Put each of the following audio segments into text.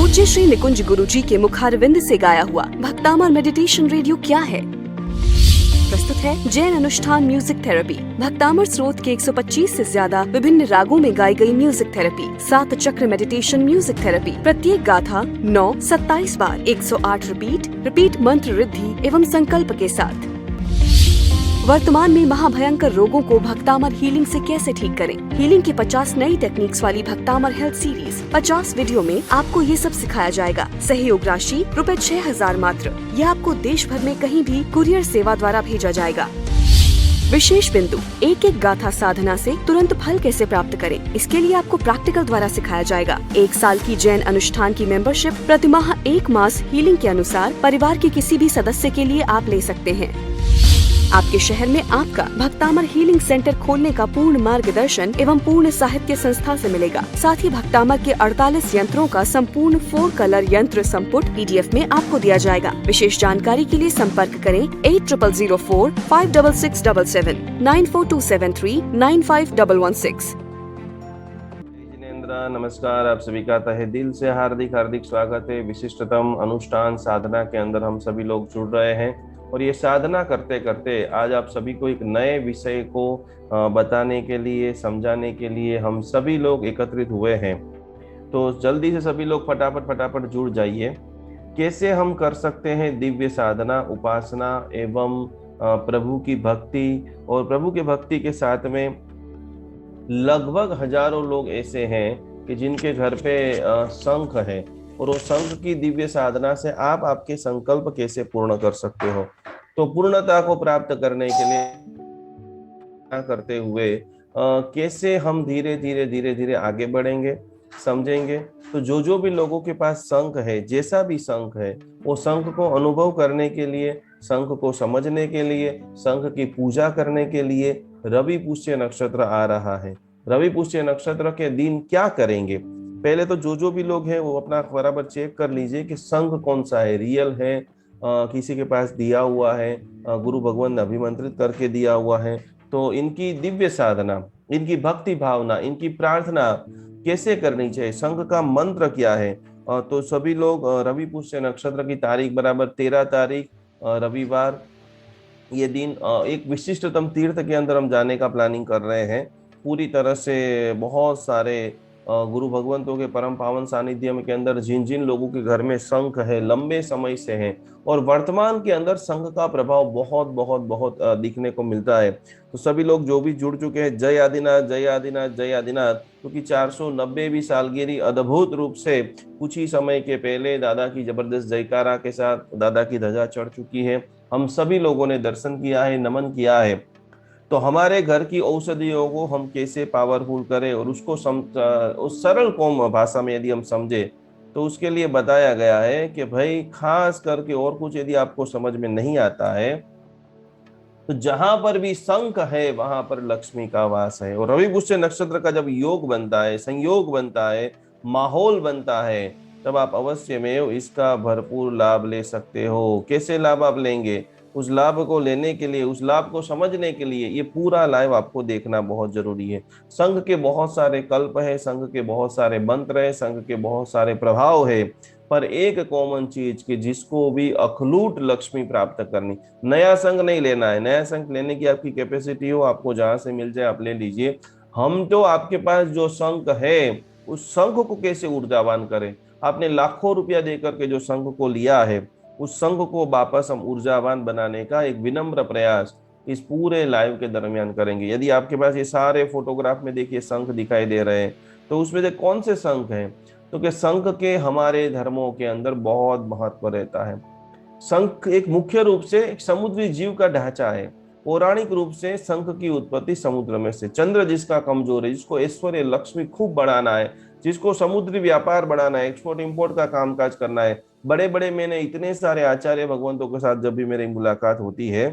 पूज्य श्री निकुंज गुरुजी के मुखारविंद से गाया हुआ भक्तामर मेडिटेशन रेडियो क्या है, प्रस्तुत है जैन अनुष्ठान म्यूजिक थेरेपी। भक्तामर स्रोत के 125 से ज्यादा विभिन्न रागों में गाई गई म्यूजिक थेरेपी, 7 चक्र मेडिटेशन म्यूजिक थेरेपी, प्रत्येक गाथा 9-27 बार, 108 रिपीट मंत्र रिद्धि एवं संकल्प के साथ। वर्तमान में महाभयंकर रोगों को भक्तामर हीलिंग से कैसे ठीक करें। हीलिंग की 50 नई टेक्निक्स वाली भक्तामर हेल्थ सीरीज, 50 वीडियो में आपको ये सब सिखाया जाएगा। सहयोग राशि ₹6000 मात्र। यह आपको देश भर में कहीं भी कुरियर सेवा द्वारा भेजा जाएगा। विशेष बिंदु, एक एक गाथा साधना से तुरंत फल कैसे प्राप्त करें, इसके लिए आपको प्रैक्टिकल द्वारा सिखाया जाएगा। 1 साल की जैन अनुष्ठान की मेंबरशिप प्रतिमाह 1 मास हीलिंग के अनुसार परिवार के किसी भी सदस्य के लिए आप ले सकते हैं। आपके शहर में आपका भक्तामर हीलिंग सेंटर खोलने का पूर्ण मार्गदर्शन एवं पूर्ण साहित्य संस्था से मिलेगा। साथ ही भक्तामर के 48 यंत्रों का संपूर्ण 4 कलर यंत्र संपुट PDF में आपको दिया जाएगा। विशेष जानकारी के लिए संपर्क करें 8004 56677 94273 95116। जिनेंद्र नमस्कार, आप सभी का तहे दिल से हार्दिक स्वागत है। विशिष्टतम अनुष्ठान साधना के अंदर हम सभी लोग जुड़ रहे हैं और ये साधना करते करते आज आप सभी को एक नए विषय को बताने के लिए, समझाने के लिए हम सभी लोग एकत्रित हुए हैं। तो जल्दी से सभी लोग फटाफट जुड़ जाइए। कैसे हम कर सकते हैं दिव्य साधना, उपासना एवं प्रभु की भक्ति, और प्रभु की भक्ति के साथ में लगभग हजारों लोग ऐसे हैं कि जिनके घर पे शंख है, और वो शंख की दिव्य साधना से आप आपके संकल्प कैसे पूर्ण कर सकते हो। तो पूर्णता को प्राप्त करने के लिए करते हुए कैसे हम धीरे धीरे आगे बढ़ेंगे, समझेंगे। तो जो भी लोगों के पास शंख है, जैसा भी शंख है, वो शंख को अनुभव करने के लिए, शंख को समझने के लिए, शंख की पूजा करने के लिए रवि पुष्य नक्षत्र आ रहा है। रवि पुष्य नक्षत्र के दिन क्या करेंगे, पहले तो जो भी लोग हैं वो अपना बराबर चेक कर लीजिए कि शंख कौन सा है, रियल है, किसी के पास दिया हुआ है, गुरु भगवान ने अभिमंत्रित करके दिया हुआ है। तो इनकी दिव्य साधना, इनकी भक्ति भावना, इनकी प्रार्थना कैसे करनी चाहिए, शंख का मंत्र क्या है। तो सभी लोग रवि पुष्य नक्षत्र की तारीख बराबर 13 तारीख रविवार, ये दिन एक विशिष्टतम तीर्थ के अंदर हम जाने का प्लानिंग कर रहे हैं। पूरी तरह से बहुत सारे गुरु भगवंतों के परम पावन सानिध्य के अंदर जिन लोगों के घर में शंख है, लंबे समय से है, और वर्तमान के अंदर शंख का प्रभाव बहुत दिखने को मिलता है। तो सभी लोग जो भी जुड़ चुके हैं, जय आदिनाथ जय आदिनाथ जय आदिनाथ, क्योंकि 490वीं सालगिरह अद्भुत रूप से कुछ ही समय के पहले दादा की जबरदस्त जयकारा के साथ दादा की ध्वजा चढ़ चुकी है। हम सभी लोगों ने दर्शन किया है, नमन किया है। तो हमारे घर की औषधियों को हम कैसे पावरफुल करें और उसको उस सरल कौम भाषा में यदि हम समझे, तो उसके लिए बताया गया है कि भाई खास करके और कुछ यदि आपको समझ में नहीं आता है, तो जहां पर भी शंख है वहां पर लक्ष्मी का वास है। और रवि पुष्य नक्षत्र का जब योग बनता है, संयोग बनता है, माहौल बनता है, तब आप अवश्य में इसका भरपूर लाभ ले सकते हो। कैसे लाभ आप लेंगे, उस लाभ को लेने के लिए, उस लाभ को समझने के लिए ये पूरा लाइव आपको देखना बहुत जरूरी है। संघ के बहुत सारे कल्प है, संघ के बहुत सारे मंत्र है, संघ के बहुत सारे प्रभाव है, पर एक कॉमन चीज कि जिसको भी अखलूट लक्ष्मी प्राप्त करनी। नया संघ नहीं लेना है, नया संघ लेने की आपकी कैपेसिटी हो, आपको जहां से मिल जाए आप ले लीजिए। हम तो आपके पास जो संघ है उस संघ को कैसे ऊर्जावान करें। आपने लाखों रुपया देकर के जो संघ को लिया है, उस संघ को वापस हम ऊर्जावान बनाने का एक विनम्र प्रयास इस पूरे लाइव के दरमियान करेंगे। यदि आपके पास ये सारे फोटोग्राफ में देखिए शंख दिखाई दे रहे हैं, तो उसमें से कौन से शंख हैं, तो कि शंख के हमारे धर्मों के अंदर बहुत महत्व रहता है। शंख एक मुख्य रूप से एक समुद्री जीव का ढांचा है। पौराणिक रूप से शंख की उत्पत्ति समुद्र में से। चंद्र जिसका कमजोर है, जिसको ऐश्वर्य लक्ष्मी खूब बढ़ाना है, जिसको समुद्री व्यापार बढ़ाना है, एक्सपोर्ट इंपोर्ट का कामकाज करना है, बड़े बड़े मैंने इतने सारे आचार्य भगवंतों के साथ जब भी मेरी मुलाकात होती है,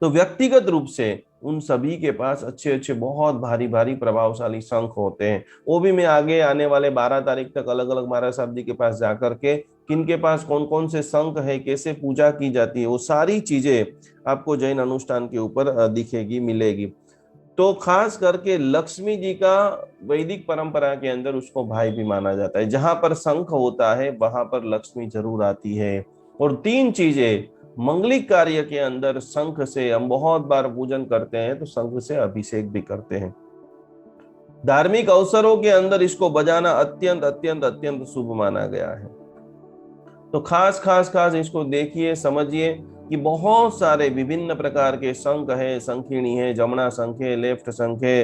तो व्यक्तिगत रूप से उन सभी के पास अच्छे बहुत भारी प्रभावशाली शंख होते हैं। वो भी मैं आगे आने वाले 12 तारीख तक अलग अलग महाराज साहब जी के पास जाकर के किन के पास कौन कौन से शंख है, कैसे पूजा की जाती है, वो सारी चीजें आपको जैन अनुष्ठान के ऊपर दिखेगी, मिलेगी। तो खास करके लक्ष्मी जी का वैदिक परंपरा के अंदर उसको भाई भी माना जाता है। जहां पर शंख होता है वहां पर लक्ष्मी जरूर आती है। और तीन चीजें मंगलिक कार्य के अंदर शंख से हम बहुत बार पूजन करते हैं, तो शंख से अभिषेक भी करते हैं। धार्मिक अवसरों के अंदर इसको बजाना अत्यंत अत्यंत अत्यंत शुभ माना गया है। तो खास खास खास इसको देखिए, समझिए कि बहुत सारे विभिन्न प्रकार के शंख है, शंखिणी है, जमना शंख है, लेफ्ट शंख है,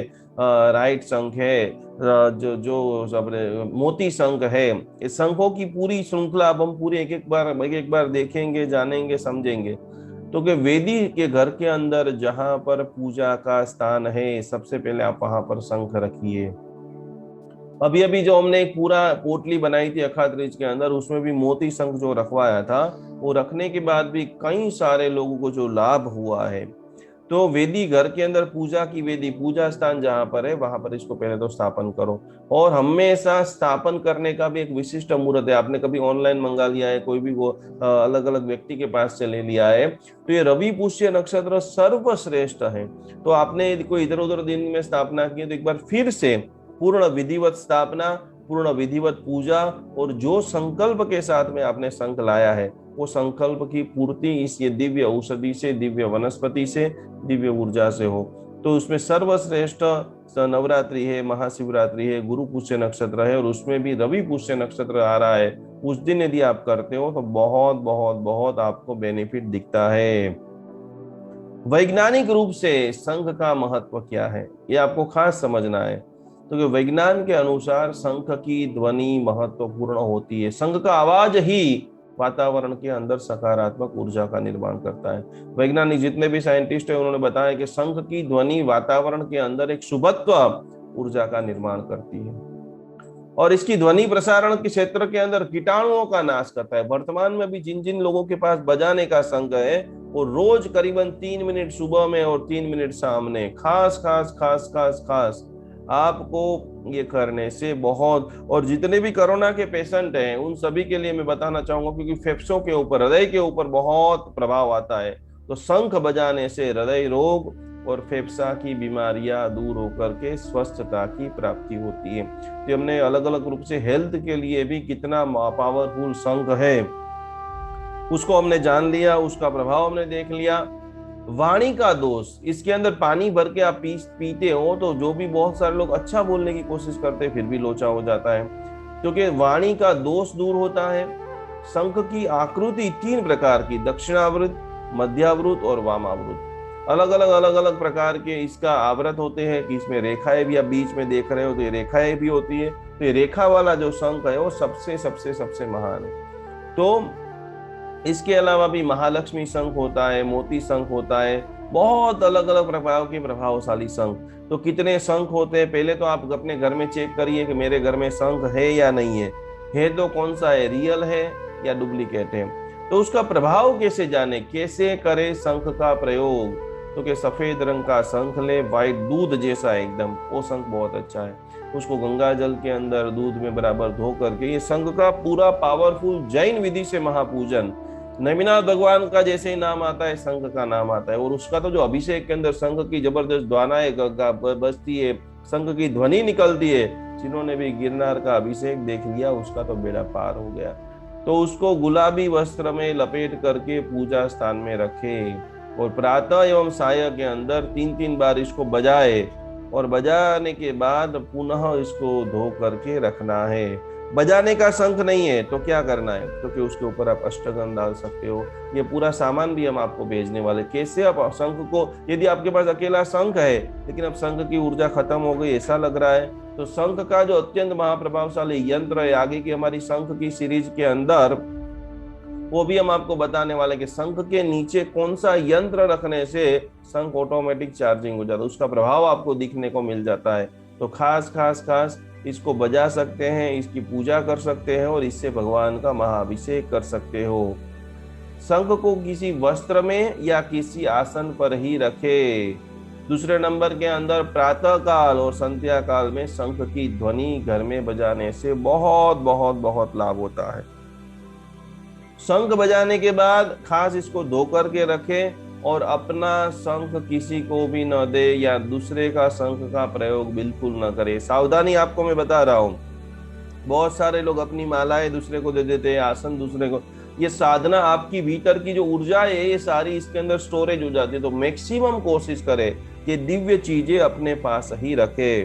राइट शंख है, जो जो सब मोती शंख है। इस शंखों की पूरी श्रृंखला अब हम पूरी एक एक बार देखेंगे, जानेंगे, समझेंगे। तो कि वेदी के घर के अंदर जहां पर पूजा का स्थान है, सबसे पहले आप वहां पर शंख रखिए। अभी अभी जो हमने एक पूरा पोटली बनाई थी अखात्रिज के अंदर, उसमें भी मोती शंख जो रखवाया था, वो रखने के बाद भी कई सारे लोगों को जो लाभ हुआ है। तो वेदी घर के अंदर पूजा की वेदी, पूजा स्थान जहां पर है वहां पर इसको पहले तो स्थापन करो। और हमेशा स्थापन करने का भी एक विशिष्ट मुहूर्त है। आपने कभी ऑनलाइन मंगा लिया है, कोई भी वो अलग अलग व्यक्ति के पास से ले लिया है, तो ये रवि पुष्य नक्षत्र सर्वश्रेष्ठ है। तो आपने कोई इधर उधर दिन में स्थापना की है, तो एक बार फिर से पूर्ण विधिवत स्थापना, पूर्ण विधिवत पूजा, और जो संकल्प के साथ में आपने शंख लाया है वो संकल्प की पूर्ति इस ये दिव्य औषधि से, दिव्य वनस्पति से, दिव्य ऊर्जा से हो। तो उसमें सर्वश्रेष्ठ नवरात्रि है, महाशिवरात्रि है, गुरु पुष्य नक्षत्र है, और उसमें भी रवि पुष्य नक्षत्र आ रहा है। उस दिन यदि आप करते हो तो बहुत बहुत बहुत आपको बेनिफिट दिखता है। वैज्ञानिक रूप से शंख का महत्व क्या है, ये आपको खास समझना है। तो विज्ञान के अनुसार शंख की ध्वनि महत्वपूर्ण होती है। शंख का आवाज ही वातावरण के अंदर सकारात्मक ऊर्जा का निर्माण करता है। वैज्ञानिक जितने भी साइंटिस्ट हैं उन्होंने बताया कि शंख की ध्वनि वातावरण के अंदर एक शुभत्व ऊर्जा का निर्माण करती है, और इसकी ध्वनि प्रसारण के क्षेत्र के अंदर कीटाणुओं का नाश करता है। वर्तमान में भी जिन जिन लोगों के पास बजाने का शंख है, वो रोज करीबन 3 मिनट सुबह में और 3 मिनट शाम में खास खास खास खास खास आपको ये करने से बहुत, और जितने भी कोरोना के पेशेंट हैं उन सभी के लिए मैं बताना चाहूंगा, क्योंकि फेफड़ों के ऊपर, हृदय के ऊपर बहुत प्रभाव आता है। तो शंख बजाने से हृदय रोग और फेफड़ा की बीमारियां दूर होकर के स्वस्थता की प्राप्ति होती है। तो हमने अलग अलग रूप से हेल्थ के लिए भी कितना पावरफुल शंख है उसको हमने जान लिया, उसका प्रभाव हमने देख लिया। वाणी का दोष, इसके अंदर पानी भर के आप पीते हो तो जो भी बहुत सारे लोग अच्छा बोलने की कोशिश करते हैं फिर भी लोचा हो जाता है, क्योंकि वाणी का दोष दूर होता है। शंख की आकृति 3 प्रकार की, दक्षिणावृत, मध्यावृत और वामावृत, अलग अलग प्रकार के इसका आवृत होते हैं कि इसमें रेखाएं भी आप बीच में देख रहे हो, तो ये रेखाएं भी होती है। तो ये रेखा वाला जो शंख है वो सबसे सबसे सबसे महान है। तो इसके अलावा भी महालक्ष्मी शंख होता है, मोती शंख होता है, बहुत अलग अलग प्रकार के प्रभावशाली शंख। तो कितने शंख होते हैं, पहले तो आप अपने घर में चेक करिए कि मेरे घर में शंख है या नहीं है तो कौन सा है, रियल है या डुप्लीकेट है। तो उसका प्रभाव कैसे जाने, कैसे करे शंख का प्रयोग, तो कि सफेद रंग का शंख ले, व्हाइट दूध जैसा एकदम, वो शंख बहुत अच्छा है। उसको गंगा जल के अंदर दूध में बराबर धो करके, ये शंख का पूरा पावरफुल जैन विधि से महापूजन, नैमिनाथ भगवान का जैसे ही नाम आता है शंख का नाम आता है। और उसका तो जो अभिषेक के अंदर शंख की जबरदस्त ध्वनाएं बजती है, शंख की ध्वनि निकलती है, जिन्होंने भी गिरनार का अभिषेक देख लिया उसका तो बेड़ा पार हो गया। तो उसको गुलाबी वस्त्र में लपेट करके पूजा स्थान में रखे, और प्रातः एवं साय के अंदर 3-3 बार इसको बजाए, और बजाने के बाद पुनः इसको धो करके रखना है। बजाने का शंख नहीं है तो क्या करना है, क्योंकि उसके ऊपर आप अष्टगंध डाल सकते हो। ये पूरा सामान भी हम आपको भेजने वाले, कैसे आप शंख को, यदि आपके पास अकेला शंख है लेकिन अब शंख की ऊर्जा खत्म हो गई ऐसा लग रहा है, तो शंख का जो अत्यंत महाप्रभावशाली यंत्र है आगे की हमारी शंख की सीरीज के अंदर, वो भी हम आपको बताने वाले कि शंख के नीचे कौन सा यंत्र रखने से शंख ऑटोमेटिक चार्जिंग हो जाता है, उसका प्रभाव आपको दिखने को मिल जाता है। तो खास खास खास इसको बजा सकते हैं, इसकी पूजा कर सकते हैं, और इससे भगवान का महाअभिषेक कर सकते हो। शंख को किसी वस्त्र में या किसी आसन पर ही रखे। दूसरे नंबर के अंदर प्रातः काल और संध्या काल में शंख की ध्वनि घर में बजाने से बहुत बहुत बहुत लाभ होता है। शंख बजाने के बाद खास इसको धो करके रखें, और अपना शंख किसी को भी न दे या दूसरे का शंख का प्रयोग बिल्कुल न करे। सावधानी आपको मैं बता रहा हूँ, बहुत सारे लोग अपनी मालाएं दूसरे को दे देते हैं, आसन दूसरे को। ये साधना आपकी भीतर की जो ऊर्जा है ये सारी इसके अंदर स्टोरेज हो जाती है। तो मैक्सिमम कोशिश करें कि दिव्य चीजें अपने पास ही रखे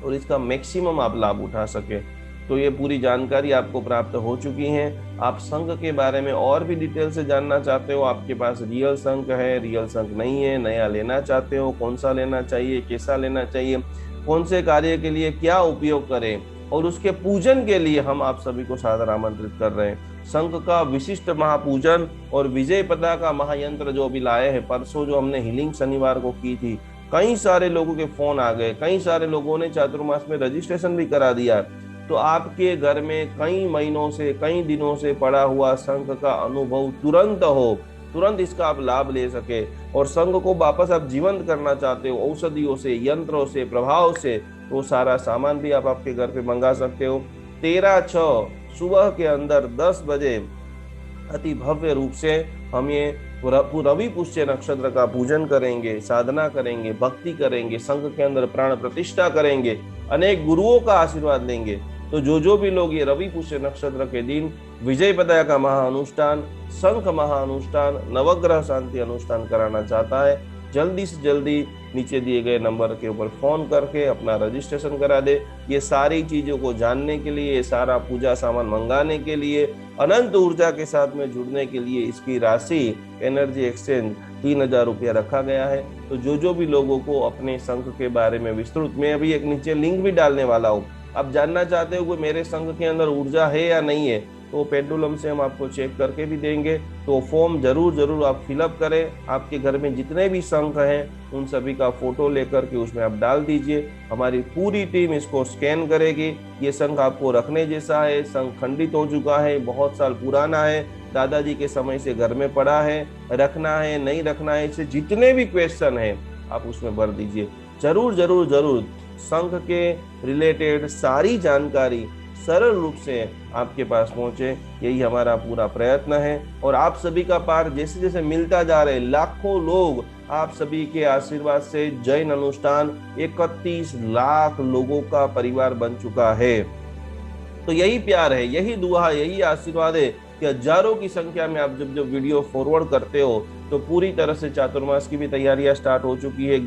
और इसका मैक्सिमम आप लाभ उठा सके। तो ये पूरी जानकारी आपको प्राप्त हो चुकी है। आप शंख के बारे में और भी डिटेल से जानना चाहते हो, आपके पास रियल शंख है, रियल शंख नहीं है, नया लेना चाहते हो, कौन सा लेना चाहिए, कैसा लेना चाहिए, कौन से कार्य के लिए क्या उपयोग करें, और उसके पूजन के लिए हम आप सभी को सादर आमंत्रित कर रहे हैं। शंख का विशिष्ट महापूजन और विजय पताका महायंत्र जो अभी लाए हैं, परसों जो हमने हीलिंग शनिवार को की थी, कई सारे लोगों के फोन आ गए, कई सारे लोगों ने चातुर्मास में रजिस्ट्रेशन भी करा दिया। तो आपके घर में कई महीनों से, कई दिनों से पड़ा हुआ शंख का अनुभव तुरंत हो, तुरंत इसका आप लाभ ले सके, और शंख को वापस आप जीवंत करना चाहते हो औषधियों से, यंत्रों से, प्रभाव से, तो सारा सामान भी आप आपके घर पे मंगा सकते हो। 13/6 सुबह के अंदर 10 बजे अति भव्य रूप से हम ये रवि पुष्य नक्षत्र का पूजन करेंगे, साधना करेंगे, भक्ति करेंगे, संघ के अंदर प्राण प्रतिष्ठा करेंगे, अनेक गुरुओं का आशीर्वाद लेंगे। तो जो भी लोग ये रवि पुष्य नक्षत्र के दिन विजय पताका महाअनुष्ठान, शंख महाअनुष्ठान, नवग्रह शांति अनुष्ठान कराना चाहता है, जल्दी से जल्दी नीचे दिए गए नंबर के ऊपर फोन करके अपना रजिस्ट्रेशन करा दे। ये सारी चीजों को जानने के लिए, सारा पूजा सामान मंगाने के लिए, अनंत ऊर्जा के साथ में जुड़ने के लिए इसकी राशि एनर्जी एक्सचेंज 3000 रुपया रखा गया है। तो जो भी लोगों को अपने शंख के बारे में विस्तृत, मैं अभी एक नीचे लिंक भी डालने वाला हूँ, आप जानना चाहते हो कि मेरे शंख के अंदर ऊर्जा है या नहीं है, तो पेंडुलम से हम आपको चेक करके भी देंगे। तो फॉर्म जरूर आप फिलअप करें। आपके घर में जितने भी शंख हैं उन सभी का फोटो लेकर के उसमें आप डाल दीजिए। हमारी पूरी टीम इसको स्कैन करेगी। ये शंख आपको रखने जैसा है, शंख खंडित हो चुका है, बहुत साल पुराना है, दादाजी के समय से घर में पड़ा है, रखना है नहीं रखना है, इससे जितने भी क्वेश्चन है आप उसमें भर दीजिए। जरूर शंख के रिलेटेड सारी जानकारी सरल रूप से आपके पास पहुंचे, यही हमारा पूरा प्रयत्न है। और आप सभी का पार जैसे जैसे मिलता जा रहे, लाखों लोग आप सभी के आशीर्वाद से जैन अनुष्ठान 31 लाख लोगों का परिवार बन चुका है। तो यही प्यार है, यही दुआ है, यही आशीर्वाद है कि हजारों की संख्या में आप जब वीडियो फॉरवर्ड करते हो। तो पूरी तरह से चातुर्मास की भी तैयारियां स्टार्ट हो चुकी है।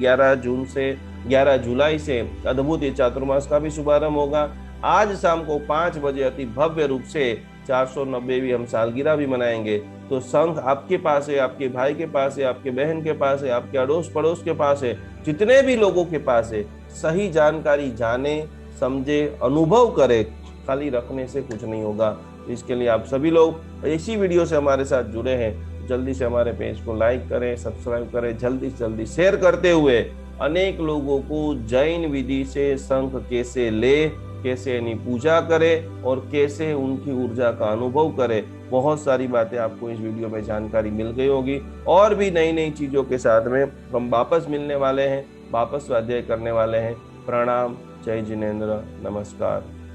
11 जुलाई से अद्भुत ये चातुर्मास का भी शुभारंभ होगा। आज शाम को 5 बजे अति भव्य रूप से 490वीं हम सालगिरह भी मनाएंगे। तो शंख आपके पास है, आपके भाई के पास है, आपके बहन के पास है, आपके अड़ोस पड़ोस के पास है, जितने भी लोगों के पास है, सही जानकारी जाने, समझे, अनुभव करे, खाली रखने से कुछ नहीं होगा। इसके लिए आप सभी लोग इसी वीडियो से हमारे साथ जुड़े हैं, जल्दी से हमारे पेज को लाइक करें, सब्सक्राइब करें, जल्दी से जल्दी शेयर करते हुए अनेक लोगों को जैन विधि से शंख कैसे ले, कैसे यानी पूजा करे और कैसे उनकी ऊर्जा का अनुभव करे, बहुत सारी बातें आपको इस वीडियो में जानकारी मिल गई होगी। और भी नई चीजों के साथ में हम वापस मिलने वाले हैं, वापस स्वाध्याय करने वाले हैं। प्रणाम, जय जिनेंद्र, नमस्कार।